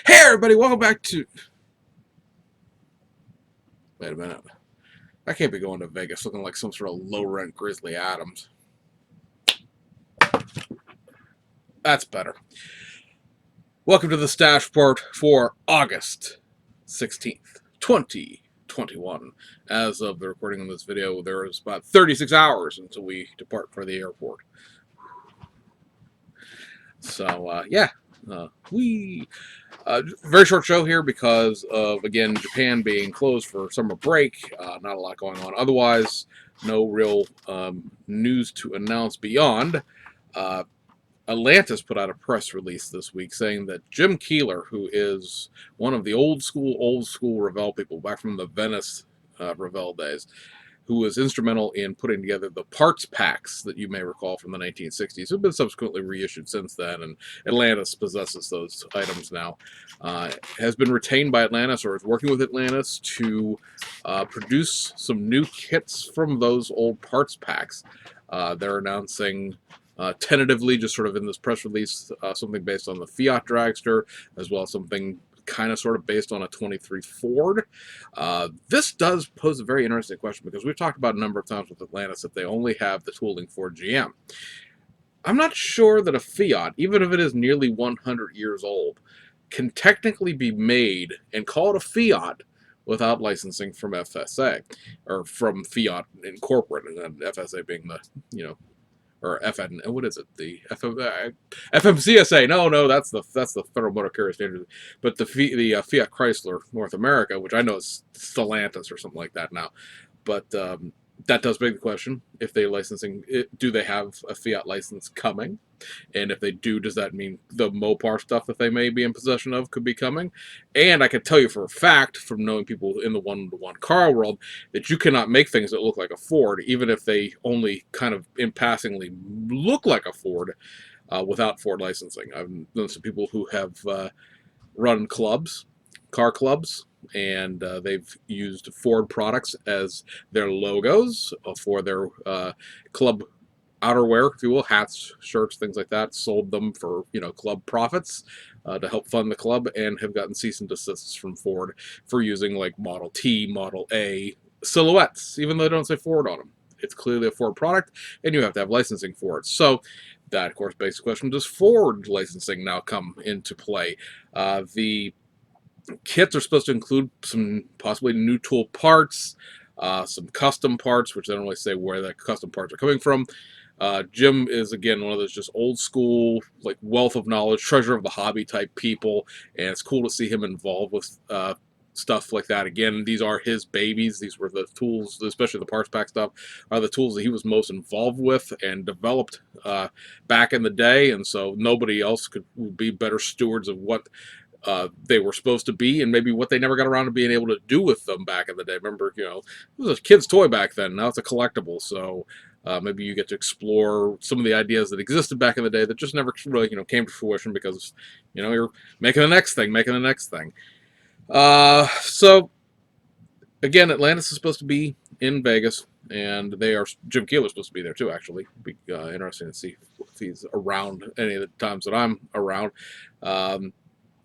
Hey everybody, welcome back to... Wait a minute. I can't be going to Vegas looking like some sort of low-rent Grizzly Adams. That's better. Welcome to the Stash Report for August 16th, 2021. As of the recording of this video, there is about 36 hours until we depart for the airport. So, yeah. Very short show here because of, again, Japan being closed for summer break. Not a lot going on. Otherwise, no real news to announce beyond. Atlantis put out a press release this week saying that Jim Keeler, who is one of the old school Revell people back from the Venice Revell days, who was instrumental in putting together the parts packs that you may recall from the 1960s, have been subsequently reissued since then, and Atlantis possesses those items now, has been retained by Atlantis, or is working with Atlantis, to produce some new kits from those old parts packs. They're announcing tentatively, just sort of in this press release, something based on the Fiat Dragster, as well as something kind of sort of based on a 23 Ford. This does pose a very interesting question, because we've talked about a number of times with Atlantis that they only have the tooling for GM. I'm not sure that a Fiat, even if it is nearly 100 years old, can technically be made and call it a Fiat without licensing from FSA, or from Fiat Incorporated, and FSA being the, or FN, what is it? The FMCSA? No, that's the Federal Motor Carrier Standards. But the Fiat Chrysler North America, which I know is Stellantis or something like that now. But that does beg the question: if they're licensing, do they have a Fiat license coming? And if they do, does that mean the Mopar stuff that they may be in possession of could be coming? And I can tell you for a fact, from knowing people in the one-to-one car world, that you cannot make things that look like a Ford, even if they only kind of in passingly look like a Ford, without Ford licensing. I've known some people who have run clubs, car clubs, and they've used Ford products as their logos for their club outerwear, if you will, hats, shirts, things like that, sold them for, club profits to help fund the club, and have gotten cease and desists from Ford for using like Model T, Model A silhouettes, even though they don't say Ford on them. It's clearly a Ford product, and you have to have licensing for it. So that, of course, begs the question, does Ford licensing now come into play? The kits are supposed to include some possibly new tool parts, some custom parts, which they don't really say where the custom parts are coming from. Jim is, again, one of those just old school, like, wealth of knowledge, treasure of the hobby type people, and it's cool to see him involved with stuff like that. Again, these are his babies. These were the tools, especially the parts pack stuff, are the tools that he was most involved with and developed back in the day, and so nobody else could be better stewards of what they were supposed to be, and maybe what they never got around to being able to do with them back in the day. Remember, it was a kid's toy back then. Now it's a collectible, so maybe you get to explore some of the ideas that existed back in the day that just never really, came to fruition because, you're making the next thing. So, again, Atlantis is supposed to be in Vegas, and Jim Keeler's supposed to be there too, actually. It'll be interesting to see if he's around any of the times that I'm around.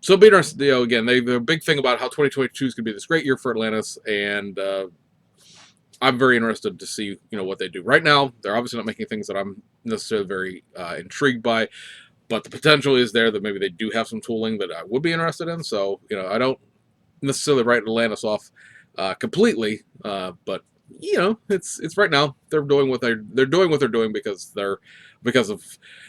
So it'll be interesting, again, the big thing about how 2022 is going to be this great year for Atlantis, and I'm very interested to see, what they do. Right now, they're obviously not making things that I'm necessarily very intrigued by, but the potential is there that maybe they do have some tooling that I would be interested in. So, I don't necessarily write Atlantis off completely, but it's right now they're doing what they're doing because of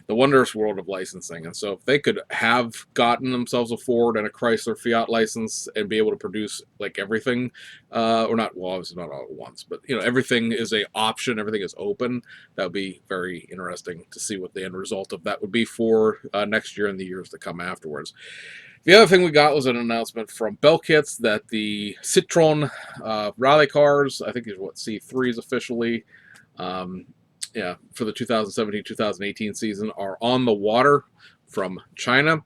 the wondrous world of licensing. And so if they could have gotten themselves a Ford and a Chrysler Fiat license and be able to produce like everything, or not, well, obviously not all at once, but everything is a option, everything is open, that would be very interesting to see what the end result of that would be for next year and the years to come afterwards. The other thing we got was an announcement from Belkits that the Citroen rally cars, I think is what, C3s officially, for the 2017-2018 season, are on the water from China.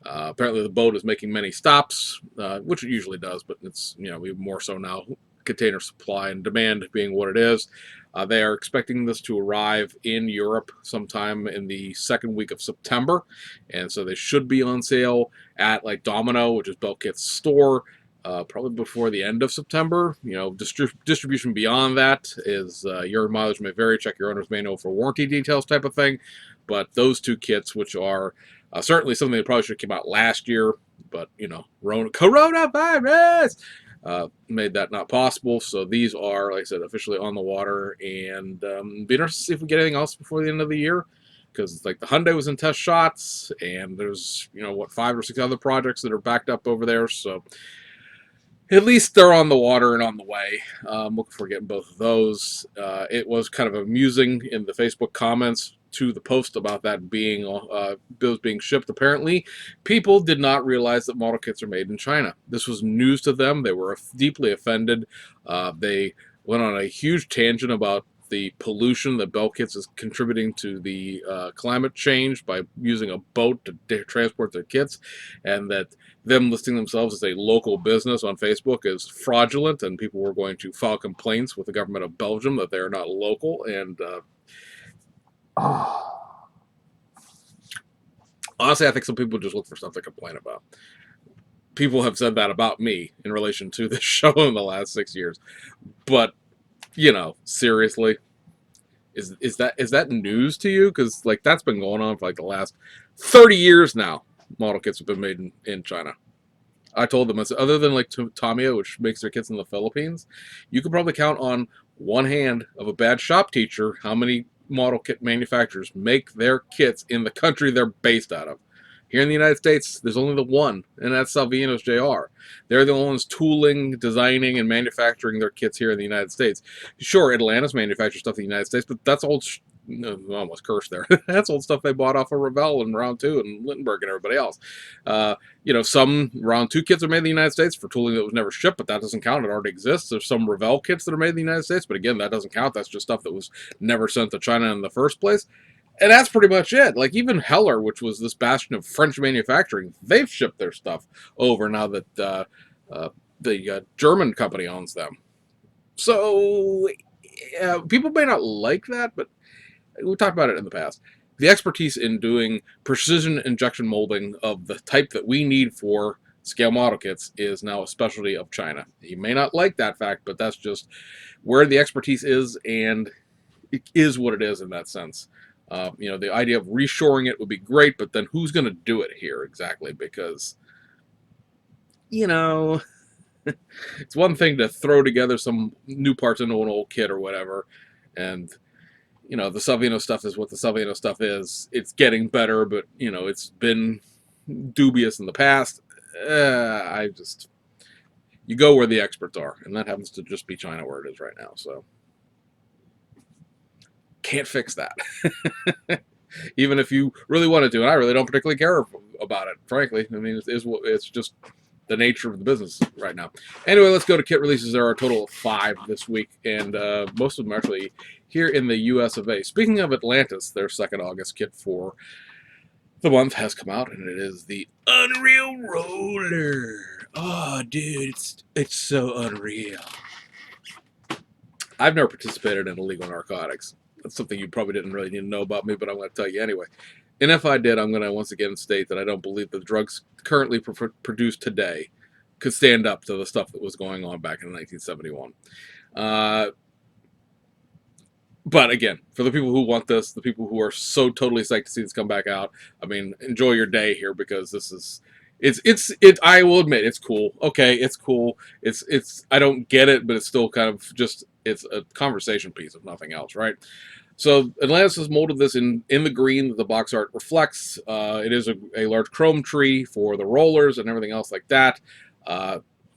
Apparently the boat is making many stops, which it usually does, but it's, even more so now, container supply and demand being what it is. They are expecting this to arrive in Europe sometime in the second week of September, and so they should be on sale at like Domino, which is Belkit's store, probably before the end of September. Distribution beyond that is your mileage may vary. Check your owner's manual for warranty details, type of thing. But those two kits, which are certainly something that probably should have came out last year, but coronavirus made that not possible. So these are, like I said, officially on the water, and be interested to see if we get anything else before the end of the year. Because like the Hyundai was in test shots, and there's 5 or 6 other projects that are backed up over there. So at least they're on the water and on the way. Looking forward to getting both of those. It was kind of amusing in the Facebook comments to the post about that being bills being shipped. Apparently, people did not realize that model kits are made in China. This was news to them. They were deeply offended. They went on a huge tangent about the pollution that Belkits is contributing to the climate change by using a boat to transport their kits, and that them listing themselves as a local business on Facebook is fraudulent, and people were going to file complaints with the government of Belgium that they are not local. And honestly, I think some people just look for stuff to complain about. People have said that about me in relation to this show in the last 6 years. But, seriously, is that news to you? Because, like, that's been going on for, like, the last 30 years now. Model kits have been made in China. I told them, I said, other than, like, Tamiya, which makes their kits in the Philippines, you could probably count on one hand of a bad shop teacher how many model kit manufacturers make their kits in the country they're based out of. Here in the United States, there's only the one, and that's Salvinos JR. They're the ones tooling, designing, and manufacturing their kits here in the United States. Sure, Atlantis manufactures stuff in the United States, but that's old. Almost cursed there. That's old stuff they bought off of Revell and Round 2 and Lindenberg and everybody else. Some Round 2 kits are made in the United States for tooling that was never shipped, but that doesn't count. It already exists. There's some Revell kits that are made in the United States, but again, that doesn't count. That's just stuff that was never sent to China in the first place. And that's pretty much it. Like, even Heller, which was this bastion of French manufacturing, they've shipped their stuff over now that the German company owns them. So, people may not like that, but we talked about it in the past. The expertise in doing precision injection molding of the type that we need for scale model kits is now a specialty of China. You may not like that fact, but that's just where the expertise is, and it is what it is in that sense. The idea of reshoring it would be great, but then who's going to do it here exactly? Because, it's one thing to throw together some new parts into an old kit or whatever, and, the Salvino stuff is what the Salvino stuff is. It's getting better, but, it's been dubious in the past. You go where the experts are, and that happens to just be China where it is right now, so. Can't fix that. Even if you really wanted to, and I really don't particularly care about it, frankly. I mean, it's just the nature of the business right now. Anyway, let's go to kit releases. There are a total of 5 this week, and most of them are actually here in the US of A. Speaking of Atlantis, their second August kit for the month has come out, and it is the Unreal Roller. Oh, dude, it's so unreal. I've never participated in illegal narcotics. That's something you probably didn't really need to know about me, but I'm going to tell you anyway. And if I did, I'm going to once again state that I don't believe the drugs currently produced today could stand up to the stuff that was going on back in 1971. But again, for the people who want this, the people who are so totally psyched to see this come back out, I mean, enjoy your day here, because this is... I will admit, it's cool. Okay, it's cool. I don't get it, but it's still kind of just... It's a conversation piece, if nothing else, right? So Atlantis has molded this in the green that the box art reflects. It is a large chrome tree for the rollers and everything else like that.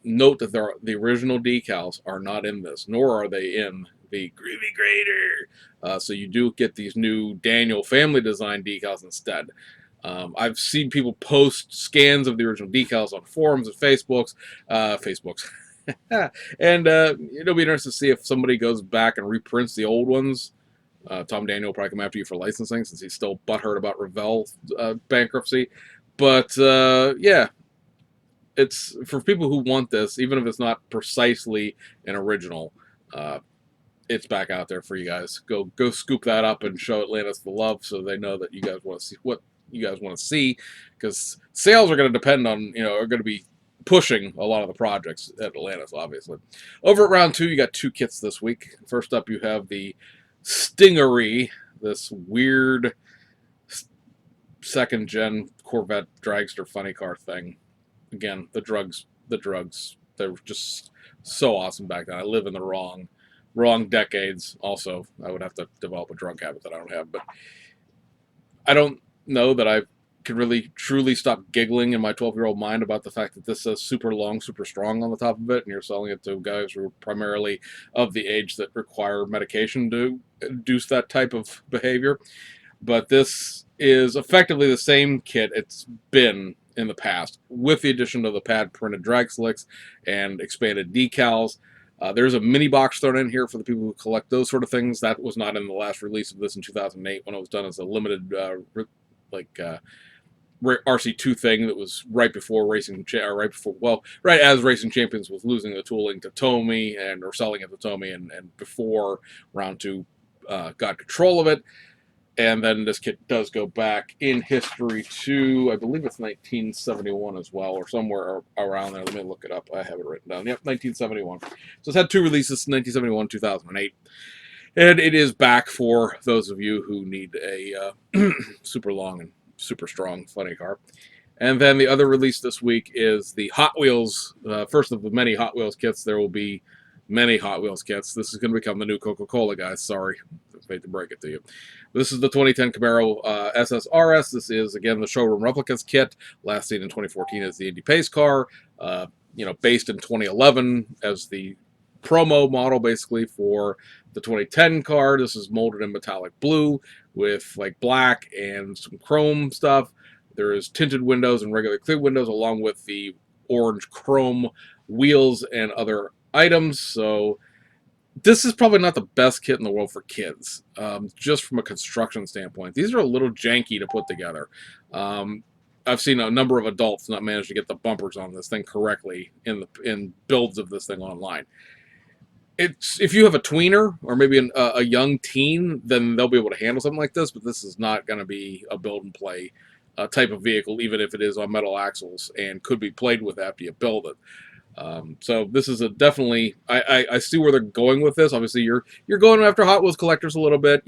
Note that the original decals are not in this, nor are they in the Groovy Grader. So you do get these new Daniel family design decals instead. I've seen people post scans of the original decals on forums and Facebooks. And it'll be interesting to see if somebody goes back and reprints the old ones. Tom Daniel will probably come after you for licensing, since he's still butthurt about Revell bankruptcy. But yeah, it's for people who want this, even if it's not precisely an original. it's back out there for you guys. Go scoop that up and show Atlantis the love, so they know that you guys want to see what you guys want to see, because sales are going to depend on, are going to be pushing a lot of the projects at Atlantis, obviously. Over at round 2, you got 2 kits this week. First up, you have the Stingery, this weird second gen Corvette dragster funny car thing. Again, the drugs, they were just so awesome back then. I live in the wrong decades. Also, I would have to develop a drug habit that I don't have, but I don't know that I could really truly stop giggling in my 12-year-old mind about the fact that this says super long, super strong on the top of it, and you're selling it to guys who are primarily of the age that require medication to induce that type of behavior. But this is effectively the same kit it's been in the past, with the addition of the pad printed drag slicks and expanded decals. There's a mini box thrown in here for the people who collect those sort of things. That was not in the last release of this in 2008 when it was done as a limited RC2 thing that was right before right as Racing Champions was losing the tooling to Tomy or selling it to Tomy, and before round 2 got control of it. And then this kit does go back in history to, I believe it's 1971 as well, or somewhere around there. Let me look it up. I have it written down. Yep, 1971. So it's had 2 releases, 1971, 2008. And it is back for those of you who need a super long and super strong funny car. And then the other release this week is the Hot Wheels, first of the many Hot Wheels kits. There will be many Hot Wheels kits. This is going to become the new Coca-Cola, guys. Sorry, I hate to break it to you. This is the 2010 Camaro SSRS. This is, again, the showroom replicas kit. Last seen in 2014 as the Indy Pace car. Based in 2011 as the promo model, basically, for the 2010 car. This is molded in metallic blue with like black and some chrome stuff. There is tinted windows and regular clear windows, along with the orange chrome wheels and other items. So this is probably not the best kit in the world for kids, just from a construction standpoint. These are a little janky to put together. I've seen a number of adults not manage to get the bumpers on this thing correctly in builds of this thing online. If you have a tweener or maybe a young teen, then they'll be able to handle something like this, but this is not going to be a build and play type of vehicle, even if it is on metal axles and could be played with after you build it. So this is definitely, I see where they're going with this. Obviously, you're going after Hot Wheels collectors a little bit.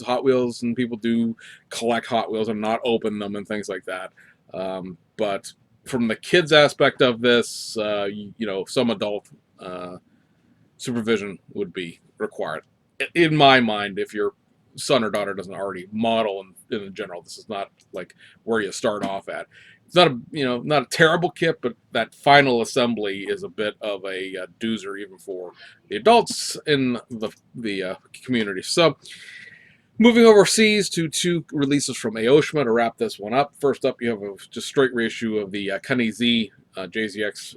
Hot Wheels, and people do collect Hot Wheels and not open them and things like that. But from the kids aspect of this, some adult supervision would be required. In my mind, if your son or daughter doesn't already model in general, this is not like where you start off at. It's not a terrible kit, but that final assembly is a bit of a doozer even for the adults in the community. So moving overseas to 2 releases from Aoshima to wrap this one up. First up, you have a just straight reissue of the Kenny Z JZX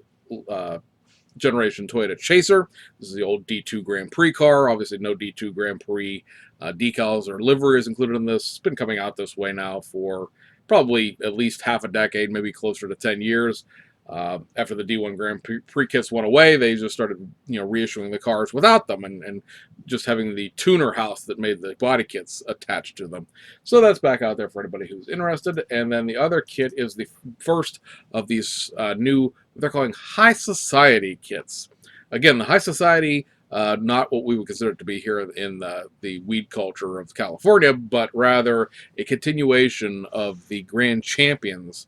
generation Toyota Chaser. This is the old D2 Grand Prix car. Obviously, no D2 Grand Prix decals or livery is included in this. It's been coming out this way now for probably at least half a decade, maybe closer to 10 years. After the D1 Grand Prix kits went away, they just started, reissuing the cars without them and just having the tuner house that made the body kits attached to them. So that's back out there for anybody who's interested. And then the other kit is the first of these new, what they're calling High Society kits. Again, the High Society, not what we would consider it to be here in the weed culture of California, but rather a continuation of the Grand Champions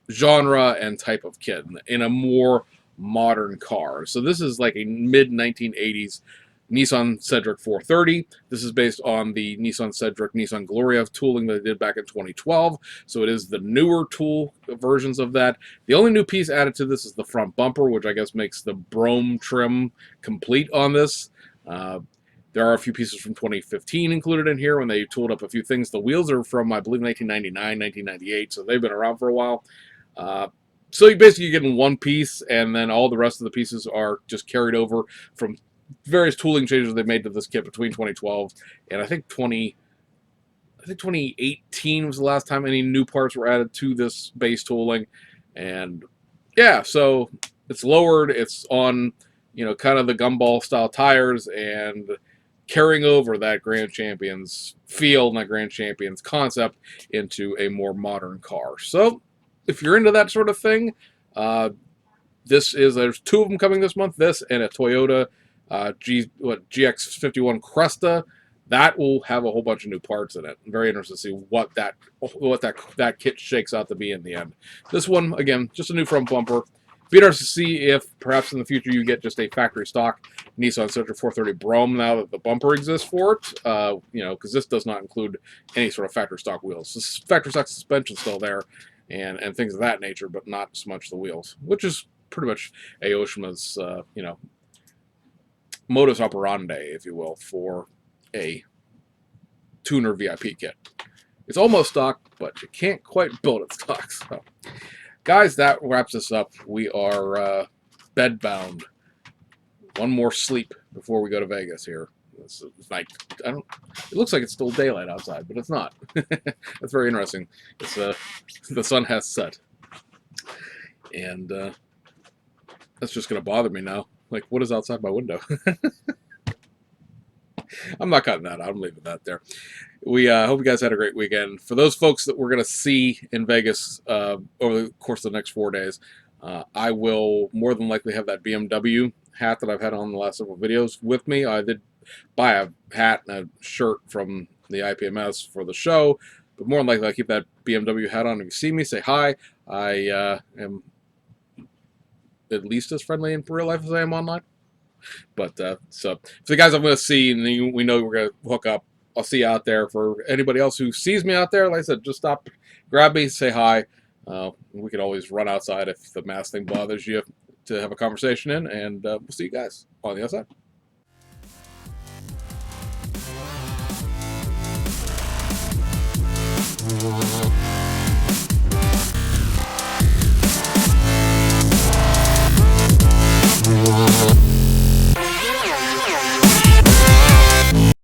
genre and type of kit in a more modern car. So this is like a mid-1980s Nissan Cedric 430. This is based on the Nissan Cedric Nissan Gloria tooling that they did back in 2012. So it is the newer tool versions of that. The only new piece added to this is the front bumper, which I guess makes the Brome trim complete on this. There are a few pieces from 2015 included in here when they tooled up a few things. The wheels are from, I believe, 1999, 1998, so they've been around for a while. So you basically getting one piece, and then all the rest of the pieces are just carried over from various tooling changes they made to this kit between 2012 and I think 2018 was the last time any new parts were added to this base tooling. And yeah, so it's lowered. It's on, kind of the gumball style tires, and carrying over that Grand Champions feel and that Grand Champions concept into a more modern car. So, if you're into that sort of thing, there's two of them coming this month. This and a Toyota GX51 Cresta. That will have a whole bunch of new parts in it. I'm very interested to see what that kit shakes out to be in the end. This one, again, just a new front bumper. Be interested to see if perhaps in the future you get just a factory stock Nissan Sentra 430 Brougham now that the bumper exists for it. Because this does not include any sort of factory stock wheels. This factory stock suspension still there, and things of that nature, but not so much the wheels, which is pretty much Aoshima's modus operandi, if you will, for a tuner VIP kit. It's almost stock, but you can't quite build it stock. So, guys, that wraps us up. We are bedbound. One more sleep before we go to Vegas here. It's night. It looks like it's still daylight outside, but it's not. That's very interesting. It's the sun has set, and that's just gonna bother me now. Like, what is outside my window? I'm not cutting that out. I'm leaving that there. We hope you guys had a great weekend. For those folks that we're going to see in Vegas over the course of the next 4 days, I will more than likely have that BMW hat that I've had on the last several videos with me. I did buy a hat and a shirt from the IPMS for the show, but more than likely I'll keep that BMW hat on. If you see me, say hi. I am at least as friendly in real life as I am online. But so for the guys I'm going to see, and we know we're going to hook up, I'll see you out there. For anybody else who sees me out there, like I said, just stop, grab me, say hi. We can always run outside if the mask thing bothers you to have a conversation in, and we'll see you guys on the outside.